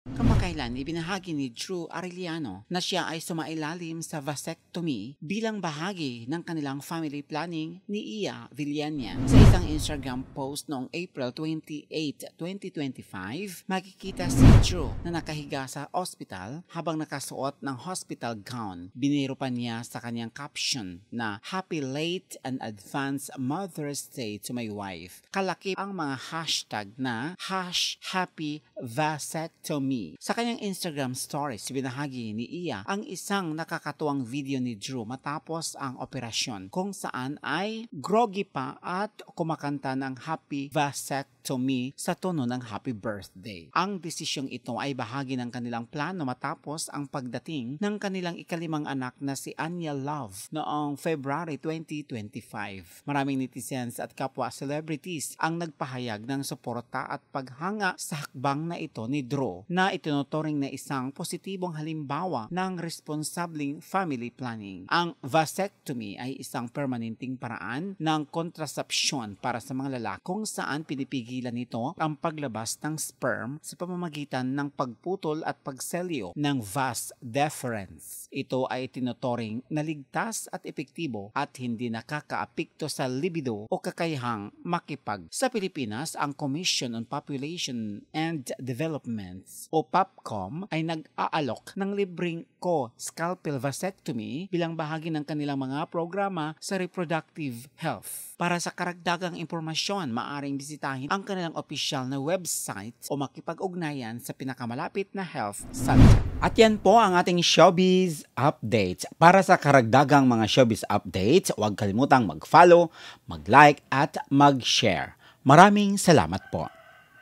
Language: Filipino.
Kamakailan ibinahagi ni Drew Arellano na siya ay sumailalim sa vasectomy bilang bahagi ng kanilang family planning ni Iya Villania. Sa isang Instagram post noong April 28, 2025, makikita si Drew na nakahiga sa ospital habang nakasuot ng hospital gown. Biniro pa niya sa kanyang caption na "Happy late and advanced Mother's Day to my wife." Kalakip ang mga hashtag na #HappyVasectomy. Sa kanyang Instagram stories, binahagi ni Iya ang isang nakakatuwang video ni Drew matapos ang operasyon kung saan ay groggy pa at kumakanta ng Happy Vasectomy sa tono ng Happy Birthday. Ang desisyong ito ay bahagi ng kanilang plano matapos ang pagdating ng kanilang ikalimang anak na si Anya Love noong February 2025. Maraming netizens at kapwa celebrities ang nagpahayag ng suporta at paghanga sa hakbang na ito ni Drew na itinuturing na isang positibong halimbawa ng responsableng family planning. Ang vasectomy ay isang permanenteng paraan ng kontrasepsyon para sa mga lalaki kung saan pinipigilan nito ang paglabas ng sperm sa pamamagitan ng pagputol at pagselyo ng vas deferens. Ito ay tinuturing na ligtas at epektibo at hindi nakakaapekto sa libido o kakayahang makipag. Sa Pilipinas, ang Commission on Population and Development o POPCOM ay nag-aalok ng libreng scalpel vasectomy bilang bahagi ng kanilang mga programa sa reproductive health. Para sa karagdagang impormasyon, maaaring bisitahin ang kanilang opisyal na website o makipag-ugnayan sa pinakamalapit na health center. At yan po ang ating showbiz update. Para sa karagdagang mga showbiz updates, huwag kalimutang mag-follow, mag-like at mag-share. Maraming salamat po.